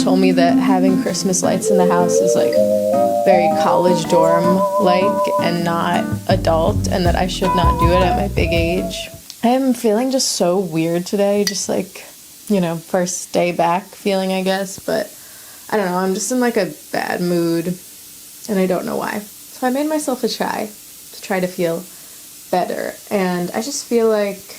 just told me that having Christmas lights in the house is like very college dorm-like and not adult, and that I should not do it at my big age. I am feeling just so weird today, just like, you know, first day back feeling, I guess, but I don't know, I'm just in like a bad mood, and I don't know why. So I made myself a chai to try to feel better, and I just feel like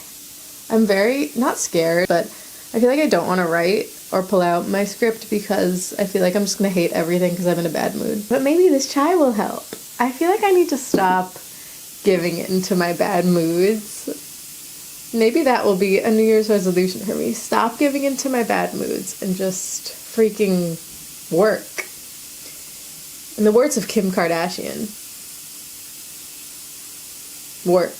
I'm very, not scared, but I feel like I don't want to write or pull out my script because I feel like I'm just going to hate everything because I'm in a bad mood. But maybe this chai will help. I feel like I need to stop giving into my bad moods. Maybe that will be a New Year's resolution for me. Stop giving into my bad moods and just freaking work. In the words of Kim Kardashian, work.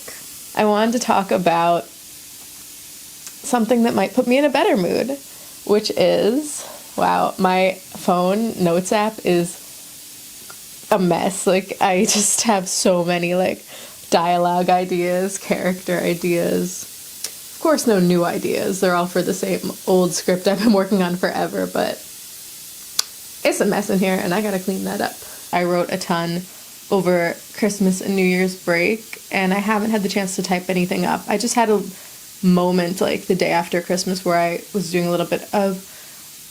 I wanted to talk about something that might put me in a better mood, which is, wow, my phone notes app is a mess. Like, I just have so many, like, dialogue ideas, character ideas. Of course, no new ideas. They're all for the same old script I've been working on forever, but it's a mess in here, and I gotta clean that up. I wrote a ton over Christmas and New Year's break, and I haven't had the chance to type anything up. I just had a moment, like, the day after Christmas where I was doing a little bit of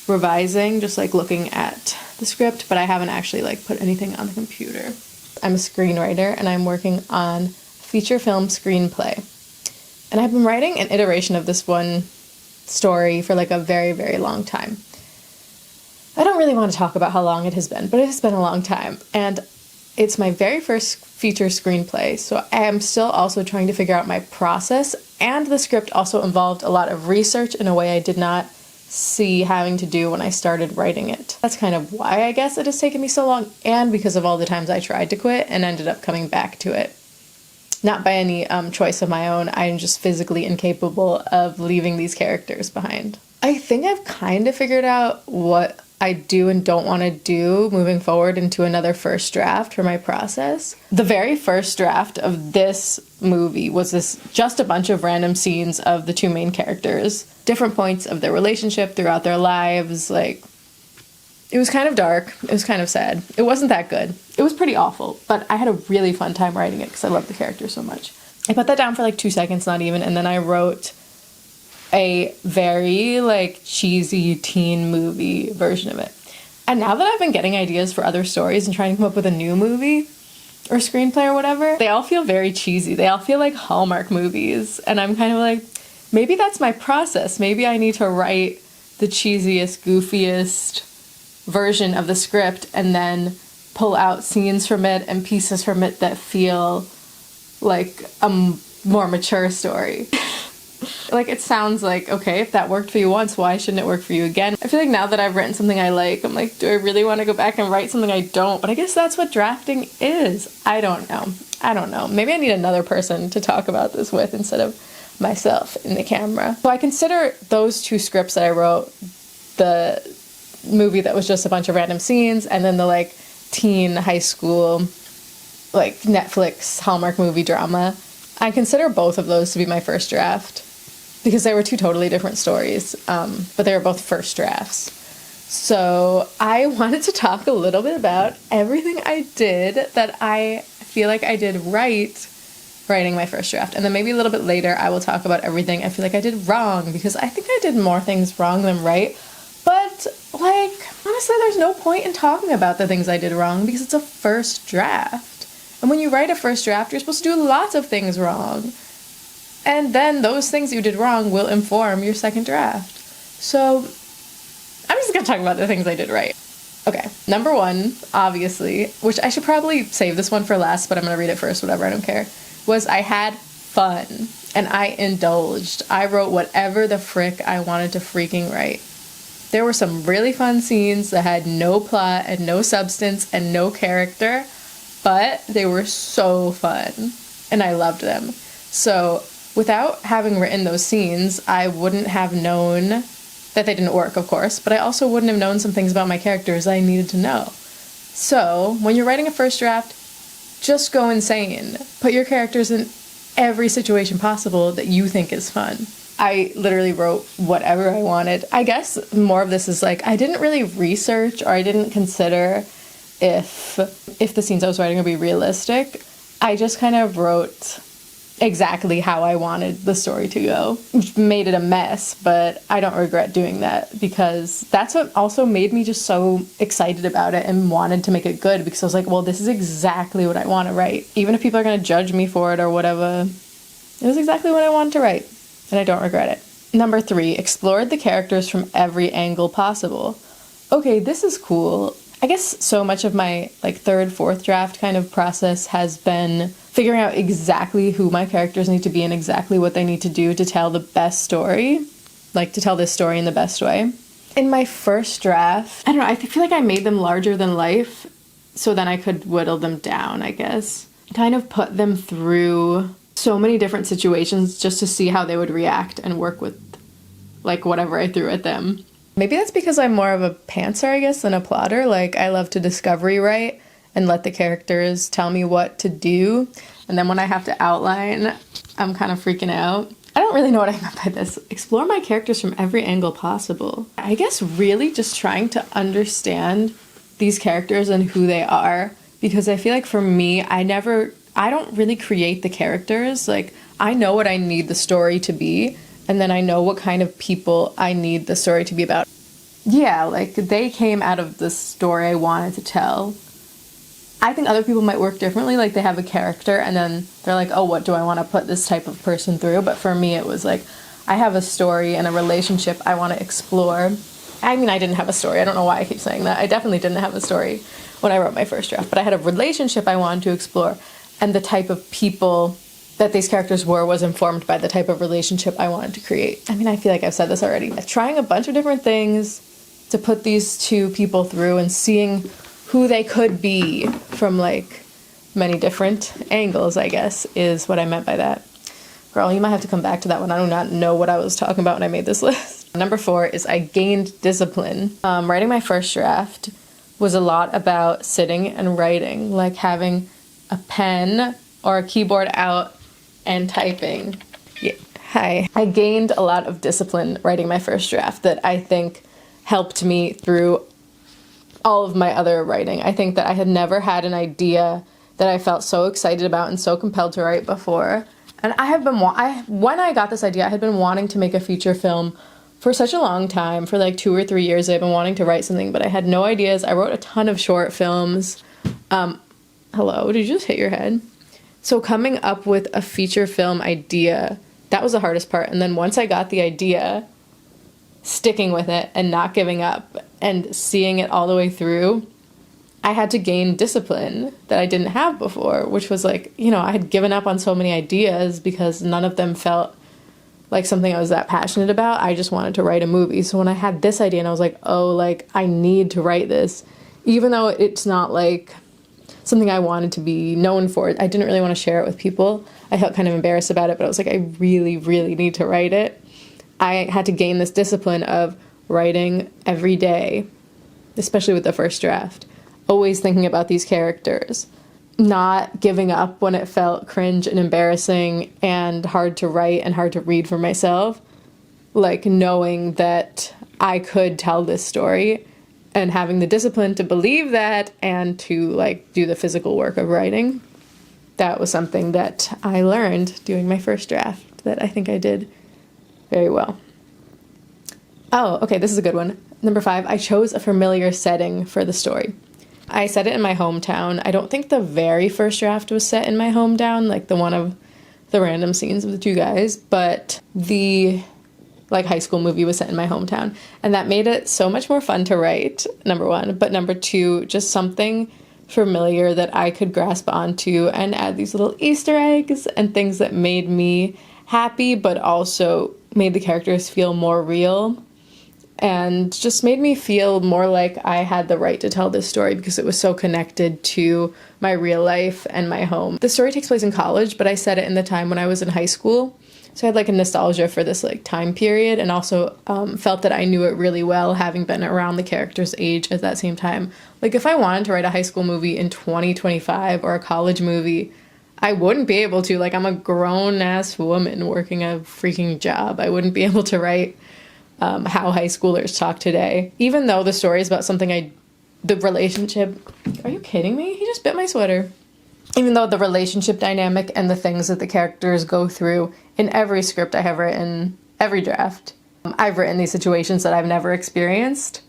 revising, just, like, looking at the script, but I haven't actually, like, put anything on the computer. I'm a screenwriter, and I'm working on a feature film screenplay. And I've been writing an iteration of this one story for, like, a very, very long time. I don't really want to talk about how long it has been, but it has been a long time. And it's my very first feature screenplay, so I am still also trying to figure out my process, and the script also involved a lot of research in a way I did not see having to do when I started writing it. That's kind of why I guess it has taken me so long, and because of all the times I tried to quit and ended up coming back to it. Not by any choice of my own, I'm just physically incapable of leaving these characters behind. I think I've kind of figured out what I do and don't want to do moving forward into another first draft for my process. The very first draft of this movie was just a bunch of random scenes of the two main characters, different points of their relationship throughout their lives. Like, it was kind of dark. It was kind of sad. It wasn't that good. It was pretty awful, but I had a really fun time writing it because I love the characters so much. I put that down for like 2 seconds, not even, and then I wrote a very, like, cheesy teen movie version of it. And now that I've been getting ideas for other stories and trying to come up with a new movie or screenplay or whatever, they all feel very cheesy. They all feel like Hallmark movies. And I'm kind of like, maybe that's my process. Maybe I need to write the cheesiest, goofiest version of the script and then pull out scenes from it and pieces from it that feel like a more mature story. Like, it sounds like, okay, if that worked for you once, why shouldn't it work for you again? I feel like now that I've written something I like, I'm like, do I really want to go back and write something I don't? But I guess that's what drafting is. I don't know. Maybe I need another person to talk about this with instead of myself in the camera. So I consider those 2 scripts that I wrote, the movie that was just a bunch of random scenes, and then the, like, teen high school, like, Netflix Hallmark movie drama. I consider both of those to be my first draft because they were 2 totally different stories, but they were both first drafts. So I wanted to talk a little bit about everything I did that I feel like I did right writing my first draft. And then maybe a little bit later I will talk about everything I feel like I did wrong, because I think I did more things wrong than right. But, like, honestly, there's no point in talking about the things I did wrong because it's a first draft. And when you write a first draft, you're supposed to do lots of things wrong. And then those things you did wrong will inform your second draft. So I'm just going to talk about the things I did right. Okay, number 1, obviously, which I should probably save this one for last, but I'm going to read it first, whatever, I don't care, was I had fun and I indulged. I wrote whatever the frick I wanted to freaking write. There were some really fun scenes that had no plot and no substance and no character, but they were so fun, and I loved them. So without having written those scenes, I wouldn't have known that they didn't work, of course, but I also wouldn't have known some things about my characters I needed to know. So when you're writing a first draft, just go insane. Put your characters in every situation possible that you think is fun. I literally wrote whatever I wanted. I guess more of this is like I didn't really research or I didn't consider if the scenes I was writing would be realistic. I just kind of wrote exactly how I wanted the story to go, which made it a mess, but I don't regret doing that because that's what also made me just so excited about it and wanted to make it good, because I was like, well, this is exactly what I want to write. Even if people are going to judge me for it or whatever, it was exactly what I wanted to write, and I don't regret it. Number 3, explored the characters from every angle possible. Okay, this is cool. I guess so much of my like 3rd, 4th draft kind of process has been figuring out exactly who my characters need to be and exactly what they need to do to tell the best story, like to tell this story in the best way. In my first draft, I don't know, I feel like I made them larger than life so then I could whittle them down, I guess. Kind of put them through so many different situations just to see how they would react and work with like whatever I threw at them. Maybe that's because I'm more of a pantser, I guess, than a plotter. Like, I love to discovery write and let the characters tell me what to do. And then when I have to outline, I'm kind of freaking out. I don't really know what I meant by this. Explore my characters from every angle possible. I guess really just trying to understand these characters and who they are. Because I feel like for me, I don't really create the characters. Like, I know what I need the story to be. And then I know what kind of people I need the story to be about. Yeah, like, they came out of the story I wanted to tell. I think other people might work differently, like they have a character and then they're like, oh, what do I want to put this type of person through? But for me, it was like, I have a story and a relationship I want to explore. I mean, I didn't have a story. I don't know why I keep saying that. I definitely didn't have a story when I wrote my first draft, but I had a relationship I wanted to explore, and the type of people that these characters were was informed by the type of relationship I wanted to create. I mean, I feel like I've said this already. Trying a bunch of different things to put these two people through and seeing who they could be from like many different angles, I guess, is what I meant by that. Girl, you might have to come back to that one. I do not know what I was talking about when I made this list. Number 4 is I gained discipline. Writing my first draft was a lot about sitting and writing, like having a pen or a keyboard out and typing. Yeah. Hi. I gained a lot of discipline writing my first draft that I think helped me through all of my other writing. I think that I had never had an idea that I felt so excited about and so compelled to write before. And when I got this idea, I had been wanting to make a feature film for such a long time. For like 2 or 3 years, I've been wanting to write something, but I had no ideas. I wrote a ton of short films. Hello, did you just hit your head? So coming up with a feature film idea, that was the hardest part. And then once I got the idea, sticking with it and not giving up and seeing it all the way through, I had to gain discipline that I didn't have before, which was like, you know, I had given up on so many ideas because none of them felt like something I was that passionate about. I just wanted to write a movie. So when I had this idea and I was like, oh, like, I need to write this, even though it's not like something I wanted to be known for, I didn't really want to share it with people. I felt kind of embarrassed about it, but I was like, I really, really need to write it. I had to gain this discipline of writing every day, especially with the first draft. Always thinking about these characters, not giving up when it felt cringe and embarrassing and hard to write and hard to read for myself, like knowing that I could tell this story and having the discipline to believe that and to like do the physical work of writing. That was something that I learned doing my first draft that I think I did very well. Oh, okay, this is a good one. Number 5, I chose a familiar setting for the story. I set it in my hometown. I don't think the very first draft was set in my hometown, like the one of the random scenes of the 2 guys, but the like high school movie was set in my hometown. And that made it so much more fun to write, number 1. But number 2, just something familiar that I could grasp onto and add these little Easter eggs and things that made me happy, but also made the characters feel more real. And just made me feel more like I had the right to tell this story because it was so connected to my real life and my home. The story takes place in college, but I set it in the time when I was in high school. So I had like a nostalgia for this like time period, and also felt that I knew it really well, having been around the character's age at that same time. Like if I wanted to write a high school movie in 2025 or a college movie, I wouldn't be able to. Like, I'm a grown ass woman working a freaking job. I wouldn't be able to write how high schoolers talk today. Even though the story is about something the relationship. Are you kidding me? He just bit my sweater. Even though the relationship dynamic and the things that the characters go through in every script I have written, every draft, I've written these situations that I've never experienced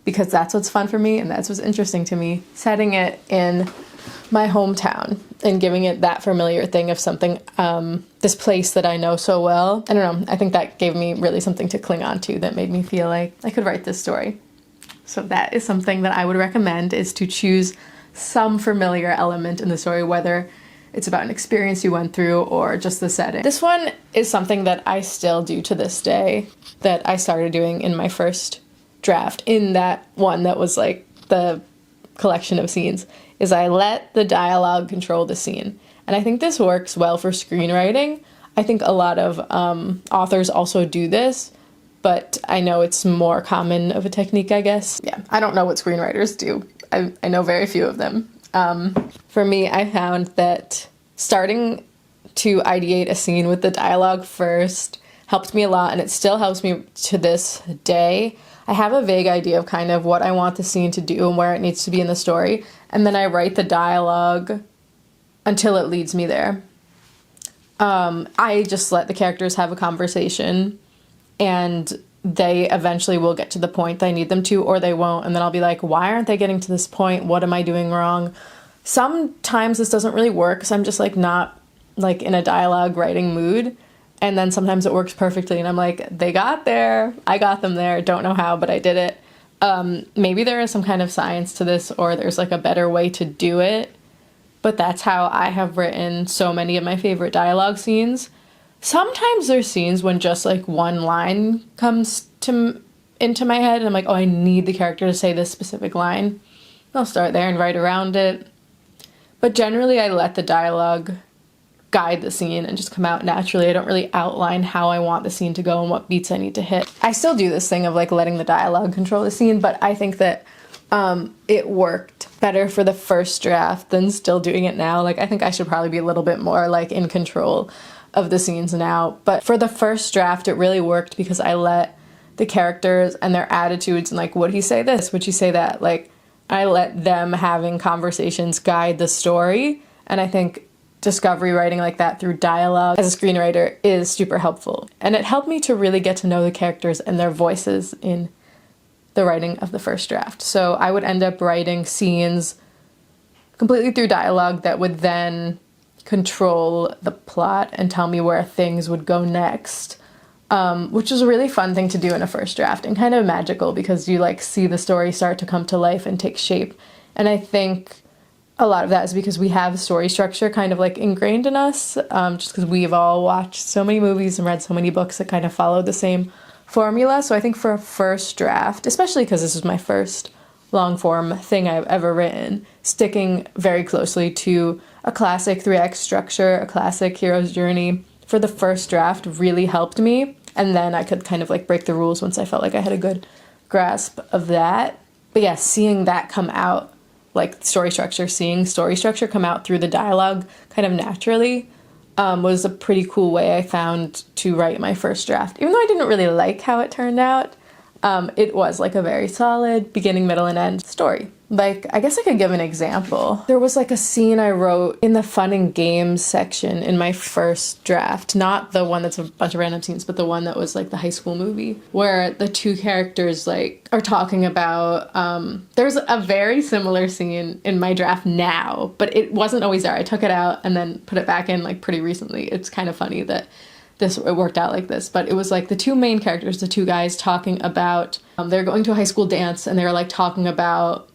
because that's what's fun for me and that's what's interesting to me. Setting it in my hometown and giving it that familiar thing of something, this place that I know so well. I don't know. I think that gave me really something to cling on to that made me feel like I could write this story. So that is something that I would recommend, is to choose some familiar element in the story, whether it's about an experience you went through or just the setting. This one is something that I still do to this day, that I started doing in my first draft, in that one that was like the collection of scenes, is I let the dialogue control the scene. And I think this works well for screenwriting. I think a lot of authors also do this, but I know it's more common of a technique, I guess. Yeah, I don't know what screenwriters do. I know very few of them. For me, I found that starting to ideate a scene with the dialogue first helped me a lot, and it still helps me to this day. I have a vague idea of kind of what I want the scene to do and where it needs to be in the story, and then I write the dialogue until it leads me there. I just let the characters have a conversation, and they eventually will get to the point I need them to, or they won't, and then I'll be like, why aren't they getting to this point? What am I doing wrong? Sometimes this doesn't really work because I'm just like not like in a dialogue writing mood, and then sometimes it works perfectly and I'm like, they got there, I got them there, don't know how, but I did it. Maybe there is some kind of science to this, or there's like a better way to do it, but that's how I have written so many of my favorite dialogue scenes. Sometimes there's scenes when just like one line comes into my head and I'm like, oh, I need the character to say this specific line. I'll start there and write around it. But generally I let the dialogue guide the scene and just come out naturally. I don't really outline how I want the scene to go and what beats I need to hit. I still do this thing of like letting the dialogue control the scene, but I think that it worked better for the first draft than still doing it now. Like, I think I should probably be a little bit more like in control of the scenes now. But for the first draft, it really worked because I let the characters and their attitudes and like, would he say this? Would she say that? Like, I let them having conversations guide the story. And I think discovery writing like that through dialogue as a screenwriter is super helpful. And it helped me to really get to know the characters and their voices in the writing of the first draft. So I would end up writing scenes completely through dialogue that would then control the plot and tell me where things would go next, which was a really fun thing to do in a first draft and kind of magical because you like see the story start to come to life and take shape. And I think a lot of that is because we have story structure kind of like ingrained in us, just because we've all watched so many movies and read so many books that kind of follow the same formula. So I think for a first draft, especially because this is my first long form thing I've ever written, sticking very closely to a classic 3-act structure, a classic hero's journey for the first draft really helped me. And then I could kind of like break the rules once I felt like I had a good grasp of that. But yeah, seeing that come out, like seeing story structure come out through the dialogue kind of naturally, was a pretty cool way I found to write my first draft. Even though I didn't really like how it turned out, it was like a very solid beginning, middle, and end story. Like, I guess I could give an example. There was like a scene I wrote in the fun and games section in my first draft, not the one that's a bunch of random scenes, but the one that was like the high school movie, where the two characters like are talking about, there's a very similar scene in my draft now, but it wasn't always there. I took it out and then put it back in like pretty recently. It's kind of funny that it worked out like this, but it was like the two main characters, the two guys talking about, they're going to a high school dance and they're like talking about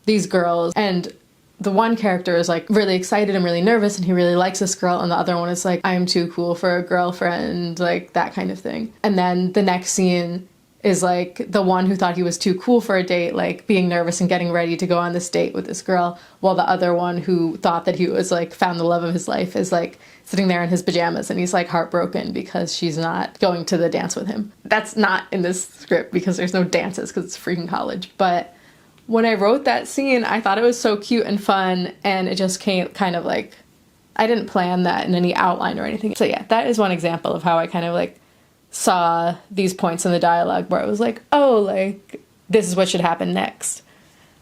these girls, and the one character is like really excited and really nervous and he really likes this girl, and the other one is like, I'm too cool for a girlfriend, like that kind of thing. And then the next scene is like the one who thought he was too cool for a date, like being nervous and getting ready to go on this date with this girl, while the other one who thought that he was like found the love of his life is like sitting there in his pajamas and he's like heartbroken because she's not going to the dance with him. That's not in this script because there's no dances because it's freaking college. But when I wrote that scene, I thought it was so cute and fun, and it just came kind of like I didn't plan that in any outline or anything. So yeah, that is one example of how I kind of like saw these points in the dialogue where I was like, oh, like this is what should happen next.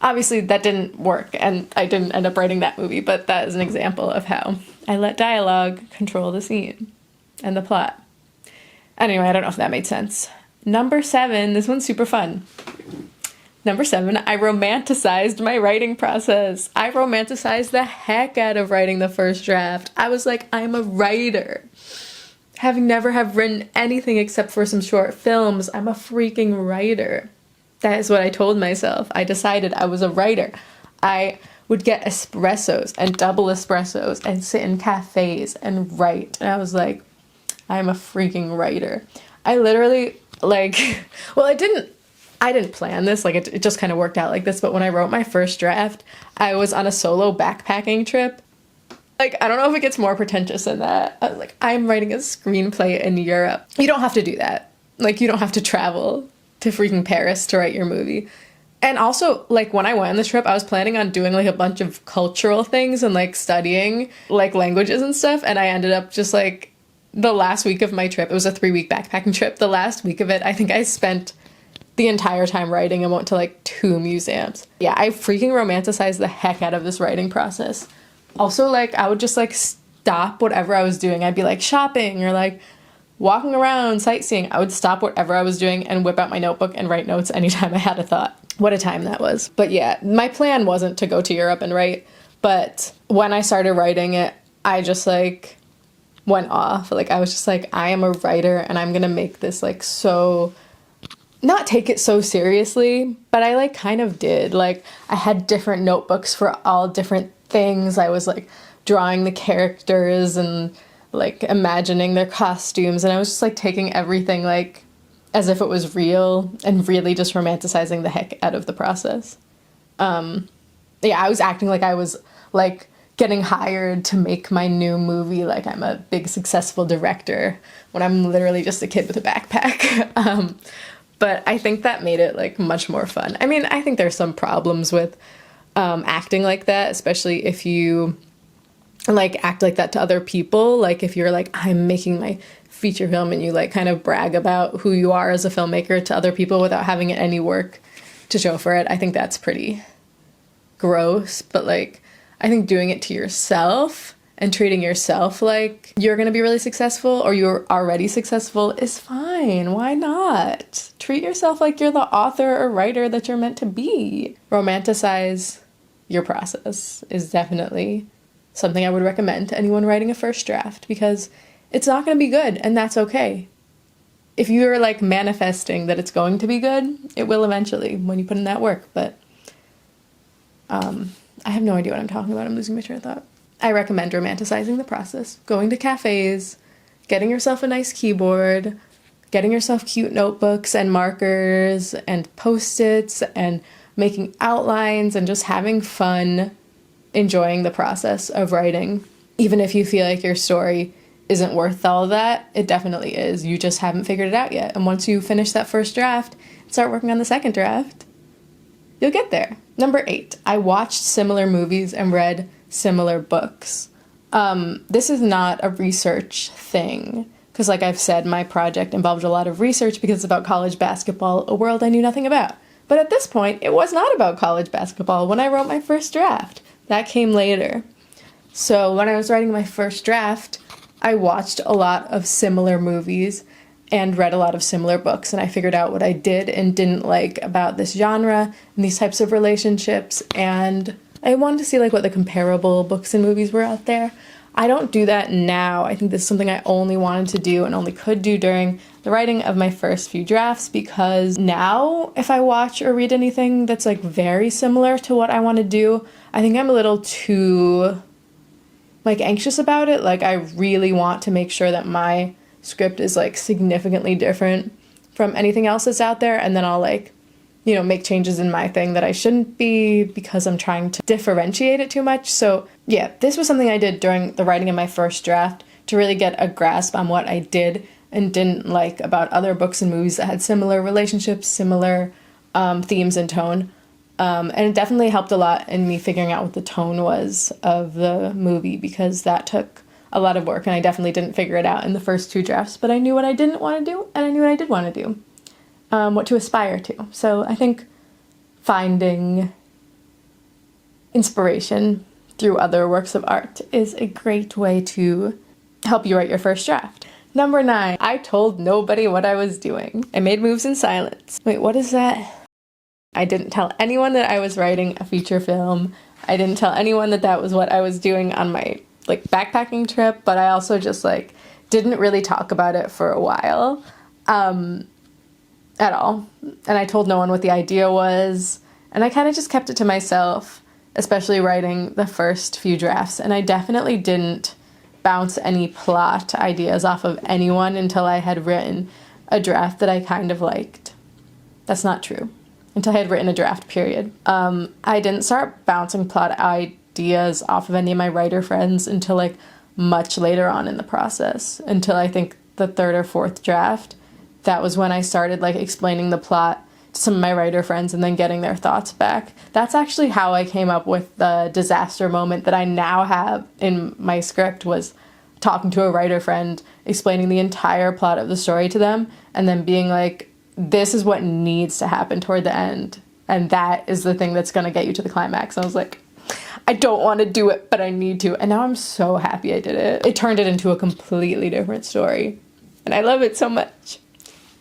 Obviously that didn't work and I didn't end up writing that movie, but that is an example of how I let dialogue control the scene and the plot. Anyway, I don't know if that made sense. Number 7, this one's super fun. Number 7, I romanticized my writing process. I romanticized the heck out of writing the first draft. I was like, I'm a writer. Having never have written anything except for some short films, I'm a freaking writer. That is what I told myself. I decided I was a writer. I would get espressos and double espressos and sit in cafes and write. And I was like, I'm a freaking writer. I literally, like, well, I didn't plan this. Like, it just kind of worked out like this. But when I wrote my first draft, I was on a solo backpacking trip. Like, I don't know if it gets more pretentious than that. I was like, I'm writing a screenplay in Europe. You don't have to do that. Like, you don't have to travel to freaking Paris to write your movie. And also, like, when I went on this trip, I was planning on doing, like, a bunch of cultural things and, like, studying, like, languages and stuff. And I ended up just, like, the last week of my trip, it was a 3-week backpacking trip. The last week of it, I think I spent the entire time writing and went to, like, 2 museums. Yeah, I freaking romanticized the heck out of this writing process. Also, like, I would just, like, stop whatever I was doing. I'd be, like, shopping or, like, walking around, sightseeing. I would stop whatever I was doing and whip out my notebook and write notes anytime I had a thought. What a time that was. But yeah, my plan wasn't to go to Europe and write, but when I started writing it, I just, like, went off. Like, I was just like, I am a writer and I'm gonna make this, like, so... not take it so seriously, but I, like, kind of did. Like, I had different notebooks for all different things. I was, like, drawing the characters and, like, imagining their costumes, and I was just, like, taking everything, like, as if it was real and really just romanticizing the heck out of the process. Yeah, I was acting like I was, like, getting hired to make my new movie, like I'm a big successful director, when I'm literally just a kid with a backpack. But I think that made it, like, much more fun. I mean, I think there's some problems with acting like that, especially if you, like, act like that to other people. Like, if you're like, I'm making my feature film, and you, like, kind of brag about who you are as a filmmaker to other people without having any work to show for it. I think that's pretty gross. But, like, I think doing it to yourself and treating yourself like you're gonna be really successful or you're already successful is fine. Why not? Treat yourself like you're the author or writer that you're meant to be. Romanticize your process is definitely something I would recommend to anyone writing a first draft, because it's not gonna be good, and that's okay. If you're, like, manifesting that it's going to be good, it will eventually when you put in that work. But I have no idea what I'm talking about. I'm losing my train of thought. I recommend romanticizing the process, going to cafes, getting yourself a nice keyboard, getting yourself cute notebooks and markers and Post-its and making outlines and just having fun, enjoying the process of writing. Even if you feel like your story isn't worth all of that, it definitely is. You just haven't figured it out yet. And once you finish that first draft and start working on the second draft, you'll get there. Number 8, I watched similar movies and read similar books. This is not a research thing, because, like I've said, my project involved a lot of research because it's about college basketball, a world I knew nothing about. But at this point, it was not about college basketball when I wrote my first draft. That came later. So when I was writing my first draft, I watched a lot of similar movies and read a lot of similar books, and I figured out what I did and didn't like about this genre and these types of relationships, and I wanted to see, like, what the comparable books and movies were out there. I don't do that now. I think this is something I only wanted to do and only could do during the writing of my first few drafts, because now if I watch or read anything that's, like, very similar to what I want to do, I think I'm a little too, like, anxious about it. Like, I really want to make sure that my script is, like, significantly different from anything else that's out there, and then I'll, like, you know, make changes in my thing that I shouldn't be because I'm trying to differentiate it too much. So yeah, this was something I did during the writing of my first draft to really get a grasp on what I did and didn't like about other books and movies that had similar relationships, similar themes and tone. And it definitely helped a lot in me figuring out what the tone was of the movie, because that took a lot of work, and I definitely didn't figure it out in the first 2 drafts, but I knew what I didn't want to do, and I knew what I did want to do, what to aspire to. So I think finding inspiration through other works of art is a great way to help you write your first draft. Number 9, I told nobody what I was doing. I made moves in silence. Wait, what is that? I didn't tell anyone that I was writing a feature film. I didn't tell anyone that that was what I was doing on my backpacking trip, but I also just didn't really talk about it for a while at all. And I told no one what the idea was, and I kind of just kept it to myself, especially writing the first few drafts. And I definitely didn't bounce any plot ideas off of anyone until I had written a draft that I kind of liked. That's not true. Until I had written a draft, period. I didn't start bouncing plot ideas off of any of my writer friends until much later on in the process. Until I think the 3rd or 4th draft. That was when I started explaining the plot to some of my writer friends and then getting their thoughts back. That's actually how I came up with the disaster moment that I now have in my script, was talking to a writer friend, explaining the entire plot of the story to them, and then being like, this is what needs to happen toward the end, and that is the thing that's going to get you to the climax. And I was like, I don't want to do it, but I need to. And now I'm so happy I did it. It turned it into a completely different story, and I love it so much.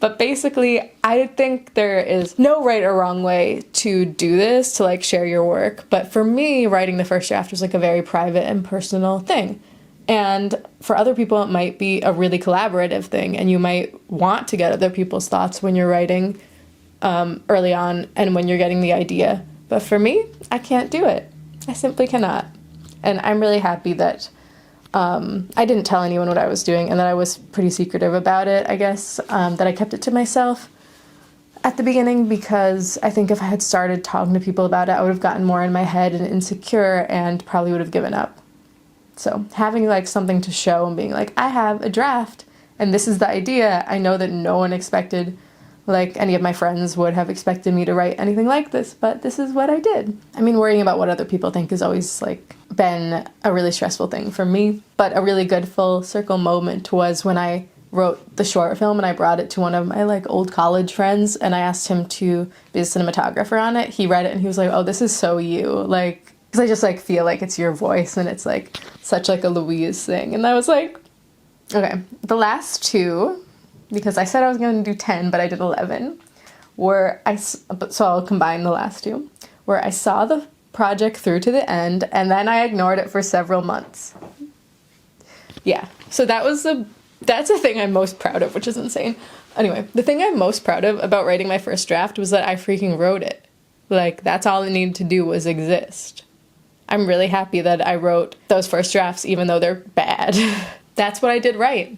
But basically, I think there is no right or wrong way to do this, to share your work. But for me, writing the first draft was a very private and personal thing. And for other people, it might be a really collaborative thing, and you might want to get other people's thoughts when you're writing early on and when you're getting the idea. But for me, I can't do it. I simply cannot. And I'm really happy that I didn't tell anyone what I was doing, and that I was pretty secretive about it, I guess, that I kept it to myself at the beginning, because I think if I had started talking to people about it, I would have gotten more in my head and insecure and probably would have given up. So having something to show and being I have a draft and this is the idea. I know that no one expected, any of my friends would have expected me to write anything like this, but this is what I did. I mean, worrying about what other people think has always been a really stressful thing for me, but a really good full circle moment was when I wrote the short film and I brought it to one of my old college friends, and I asked him to be a cinematographer on it. He read it and he was like, oh, this is so you, because I just feel it's your voice, and it's such a Louise thing. And I was like, okay. The last 2, because I said I was going to do 10, but I did 11, so I'll combine the last 2, where I saw the project through to the end, and then I ignored it for several months. Yeah, so that's a thing I'm most proud of, which is insane. Anyway, the thing I'm most proud of about writing my first draft was that I freaking wrote it. That's all it needed to do was exist. I'm really happy that I wrote those first drafts, even though they're bad. That's what I did right.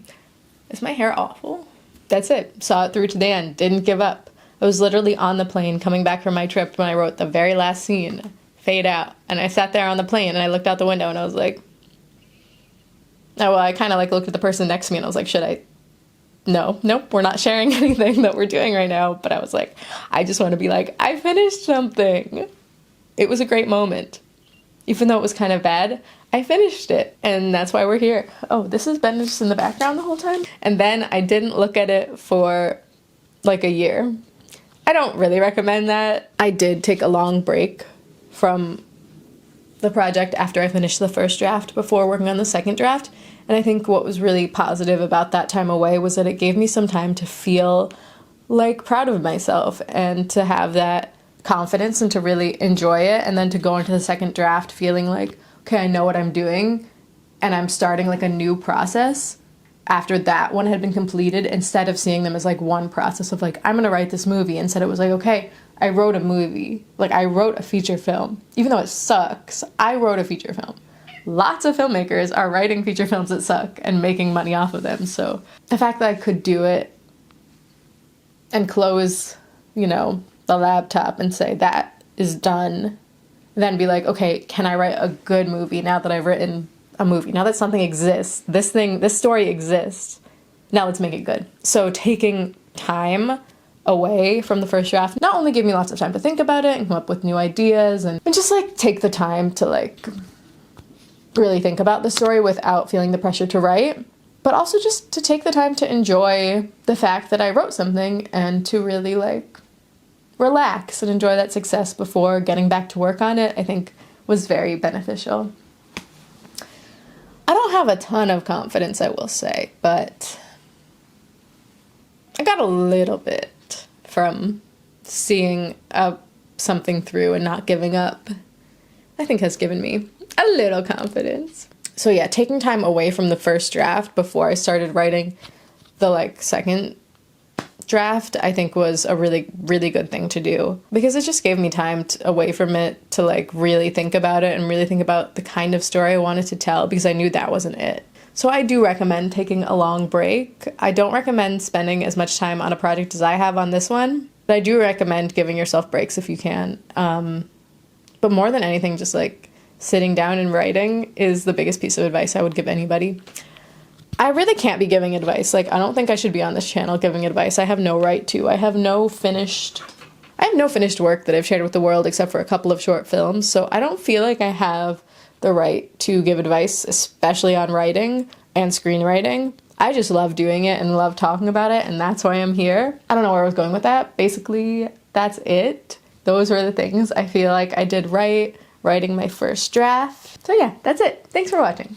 Is my hair awful? That's it. Saw it through to the end. Didn't give up. I was literally on the plane coming back from my trip when I wrote the very last scene, fade out. And I sat there on the plane and I looked out the window and I was like, oh, well, I kind of looked at the person next to me and I was like, should I? Nope, we're not sharing anything that we're doing right now. But I was like, I just want to be I finished something. It was a great moment. Even though it was kind of bad, I finished it, and that's why we're here. Oh, this has been just in the background the whole time? And then I didn't look at it for a year. I don't really recommend that. I did take a long break from the project after I finished the first draft before working on the second draft, and I think what was really positive about that time away was that it gave me some time to feel proud of myself and to have that confidence and to really enjoy it, and then to go into the second draft feeling okay, I know what I'm doing, and I'm starting a new process after that one had been completed, instead of seeing them as one process of I'm gonna write this movie. Instead it was okay, I wrote a movie, I wrote a feature film. Even though it sucks, I wrote a feature film. Lots of filmmakers are writing feature films that suck and making money off of them. So the fact that I could do it and close, the laptop and say that is done, then be okay, can I write a good movie now that I've written a movie? Now that something exists, this story exists, now let's make it good. So taking time away from the first draft not only gave me lots of time to think about it and come up with new ideas and just like take the time to like really think about the story without feeling the pressure to write, but also just to take the time to enjoy the fact that I wrote something and to really like relax and enjoy that success before getting back to work on it, I think was very beneficial. I don't have a ton of confidence, I will say, but I got a little bit from seeing something through and not giving up. I think has given me a little confidence. So yeah, taking time away from the first draft before I started writing the like second draft, I think was a really, really good thing to do because it just gave me time away from it to like really think about it and really think about the kind of story I wanted to tell because I knew that wasn't it. So I do recommend taking a long break. I don't recommend spending as much time on a project as I have on this one, but I do recommend giving yourself breaks if you can. But more than anything, just like sitting down and writing is the biggest piece of advice I would give anybody. I really can't be giving advice. Like, I don't think I should be on this channel giving advice. I have no right to. I have no finished work that I've shared with the world except for a couple of short films. So I don't feel like I have the right to give advice, especially on writing and screenwriting. I just love doing it and love talking about it, and that's why I'm here. I don't know where I was going with that. Basically, that's it. Those were the things I feel like I did right, writing my first draft. So yeah, that's it. Thanks for watching.